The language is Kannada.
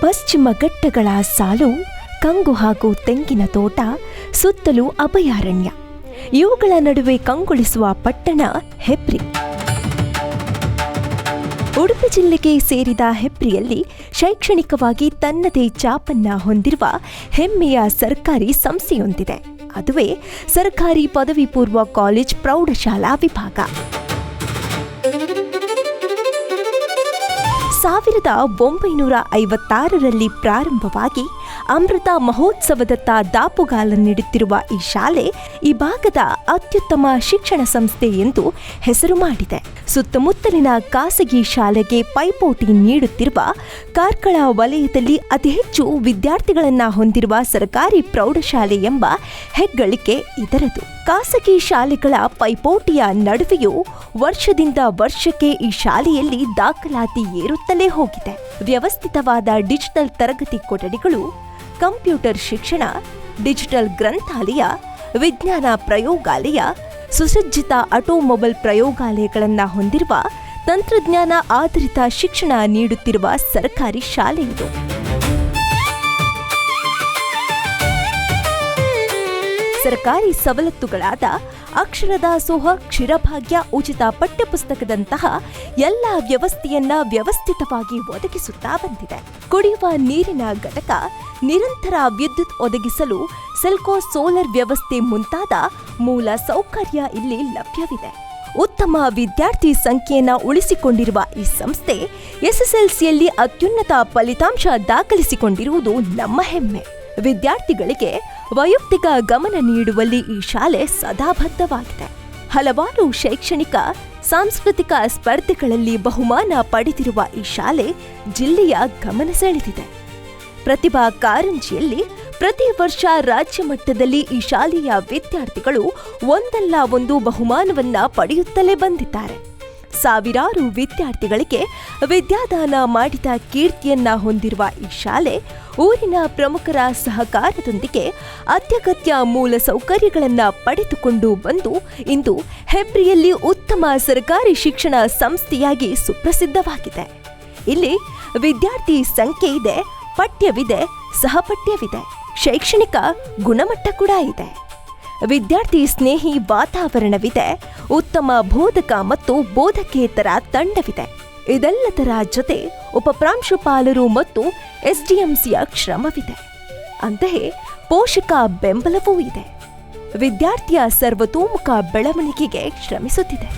ಪಶ್ಚಿಮ ಘಟ್ಟಗಳ ಸಾಲು, ಕಂಗು ಹಾಗೂ ತೆಂಗಿನ ತೋಟ, ಸುತ್ತಲೂ ಅಭಯಾರಣ್ಯ. ಇವುಗಳ ನಡುವೆ ಕಂಗೊಳಿಸುವ ಪಟ್ಟಣ ಹೆಬ್ರಿ. ಉಡುಪಿ ಜಿಲ್ಲೆಗೆ ಸೇರಿದ ಹೆಬ್ರಿಯಲ್ಲಿ ಶೈಕ್ಷಣಿಕವಾಗಿ ತನ್ನದೇ ಛಾಪನ್ನ ಹೊಂದಿರುವ ಹೆಮ್ಮೆಯ ಸರ್ಕಾರಿ ಸಂಸ್ಥೆಯೊಂದಿದೆ. ಅದುವೇ ಸರ್ಕಾರಿ ಪದವಿ ಪೂರ್ವ ಕಾಲೇಜ್ ಪ್ರೌಢಶಾಲಾ ವಿಭಾಗ. 1956ರಲ್ಲಿ ಪ್ರಾರಂಭವಾಗಿ ಅಮೃತ ಮಹೋತ್ಸವದತ್ತ ದಾಪುಗಾಲನ್ನಿಡುತ್ತಿರುವ ಈ ಶಾಲೆ ಈ ಭಾಗದ ಅತ್ಯುತ್ತಮ ಶಿಕ್ಷಣ ಸಂಸ್ಥೆ ಎಂದು ಹೆಸರು ಮಾಡಿದೆ. ಸುತ್ತಮುತ್ತಲಿನ ಖಾಸಗಿ ಶಾಲೆಗೆ ಪೈಪೋಟಿ ನೀಡುತ್ತಿರುವ ಕಾರ್ಕಳ ವಲಯದಲ್ಲಿ ಅತಿ ಹೆಚ್ಚು ವಿದ್ಯಾರ್ಥಿಗಳನ್ನ ಹೊಂದಿರುವ ಸರ್ಕಾರಿ ಪ್ರೌಢಶಾಲೆ ಎಂಬ ಹೆಗ್ಗಳಿಕೆ ಇದರದು. ಖಾಸಗಿ ಶಾಲೆಗಳ ಪೈಪೋಟಿಯ ನಡುವೆಯೂ ವರ್ಷದಿಂದ ವರ್ಷಕ್ಕೆ ಈ ಶಾಲೆಯಲ್ಲಿ ದಾಖಲಾತಿ ಏರುತ್ತಲೇ ಹೋಗಿದೆ. ವ್ಯವಸ್ಥಿತವಾದ ಡಿಜಿಟಲ್ ತರಗತಿ ಕೊಠಡಿಗಳು, ಕಂಪ್ಯೂಟರ್ ಶಿಕ್ಷಣ, ಡಿಜಿಟಲ್ ಗ್ರಂಥಾಲಯ, ವಿಜ್ಞಾನ ಪ್ರಯೋಗಾಲಯ, ಸುಸಜ್ಜಿತ ಆಟೋಮೊಬೈಲ್ ಪ್ರಯೋಗಾಲಯಗಳನ್ನು ಹೊಂದಿರುವ ತಂತ್ರಜ್ಞಾನ ಆಧಾರಿತ ಶಿಕ್ಷಣ ನೀಡುತ್ತಿರುವ ಸರ್ಕಾರಿ ಶಾಲೆ ಇದು. ಸರ್ಕಾರಿ ಸವಲತ್ತುಗಳಾದ ಅಕ್ಷರ ದಾಸೋಹ, ಕ್ಷೀರಭಾಗ್ಯ, ಉಚಿತ ಪಠ್ಯಪುಸ್ತಕದಂತಹ ಎಲ್ಲ ವ್ಯವಸ್ಥೆಯನ್ನ ವ್ಯವಸ್ಥಿತವಾಗಿ ಒದಗಿಸುತ್ತಾ ಬಂದಿದೆ. ಕುಡಿಯುವ ನೀರಿನ ಘಟಕ, ನಿರಂತರ ವಿದ್ಯುತ್ ಒದಗಿಸಲು ಸೆಲ್ಕೋ ಸೋಲಾರ್ ವ್ಯವಸ್ಥೆ ಮುಂತಾದ ಮೂಲ ಸೌಕರ್ಯ ಇಲ್ಲಿ ಲಭ್ಯವಿದೆ. ಉತ್ತಮ ವಿದ್ಯಾರ್ಥಿ ಸಂಖ್ಯೆಯನ್ನು ಉಳಿಸಿಕೊಂಡಿರುವ ಈ ಸಂಸ್ಥೆ ಎಸ್ಎಸ್ಎಲ್ಸಿಯಲ್ಲಿ ಅತ್ಯುನ್ನತ ಫಲಿತಾಂಶ ದಾಖಲಿಸಿಕೊಂಡಿರುವುದು ನಮ್ಮ ಹೆಮ್ಮೆ. ವಿದ್ಯಾರ್ಥಿಗಳಿಗೆ ವೈಯಕ್ತಿಕ ಗಮನ ನೀಡುವಲ್ಲಿ ಈ ಶಾಲೆ ಸದಾ ಬದ್ಧವಾಗಿದೆ. ಹಲವಾರು ಶೈಕ್ಷಣಿಕ, ಸಾಂಸ್ಕೃತಿಕ ಸ್ಪರ್ಧೆಗಳಲ್ಲಿ ಬಹುಮಾನ ಪಡೆದಿರುವ ಈ ಶಾಲೆ ಜಿಲ್ಲೆಯ ಗಮನ ಸೆಳೆದಿದೆ. ಪ್ರತಿಭಾ ಕಾರಂಜಿಯಲ್ಲಿ ಪ್ರತಿ ವರ್ಷ ರಾಜ್ಯ ಮಟ್ಟದಲ್ಲಿ ಈ ಶಾಲೆಯ ವಿದ್ಯಾರ್ಥಿಗಳು ಒಂದಲ್ಲ ಒಂದು ಬಹುಮಾನವನ್ನ ಪಡೆಯುತ್ತಲೇ ಬಂದಿದ್ದಾರೆ. ಸಾವಿರಾರು ವಿದ್ಯಾರ್ಥಿಗಳಿಗೆ ವಿದ್ಯಾದಾನ ಮಾಡಿದ ಕೀರ್ತಿಯನ್ನ ಹೊಂದಿರುವ ಈ ಶಾಲೆ ಊರಿನ ಪ್ರಮುಖರ ಸಹಕಾರದೊಂದಿಗೆ ಅತ್ಯಗತ್ಯ ಮೂಲ ಸೌಕರ್ಯಗಳನ್ನು ಪಡೆದುಕೊಂಡು ಬಂದು ಇಂದು ಹೆಬ್ರಿಯಲ್ಲಿ ಉತ್ತಮ ಸರ್ಕಾರಿ ಶಿಕ್ಷಣ ಸಂಸ್ಥೆಯಾಗಿ ಸುಪ್ರಸಿದ್ಧವಾಗಿದೆ. ಇಲ್ಲಿ ವಿದ್ಯಾರ್ಥಿ ಸಂಖ್ಯೆ ಇದೆ, ಪಠ್ಯವಿದೆ, ಸಹಪಠ್ಯವಿದೆ, ಶೈಕ್ಷಣಿಕ ಗುಣಮಟ್ಟ ಕೂಡ ಇದೆ. ವಿದ್ಯಾರ್ಥಿ ಸ್ನೇಹಿ ವಾತಾವರಣವಿದೆ, ಉತ್ತಮ ಬೋಧಕ ಮತ್ತು ಬೋಧಕೇತರ ತಂಡವಿದೆ. ಇದೆಲ್ಲದರ ಜೊತೆ ಉಪಪ್ರಾಂಶುಪಾಲರು ಮತ್ತು ಎಸ್ಡಿಎಂಸಿಯ ಶ್ರಮವಿದೆ. ಅಂತೆಯೇ ಪೋಷಕ ಬೆಂಬಲವೂ ಇದೆ. ವಿದ್ಯಾರ್ಥಿಯ ಸರ್ವತೋಮುಖ ಬೆಳವಣಿಗೆಗೆ ಶ್ರಮಿಸುತ್ತಿದೆ.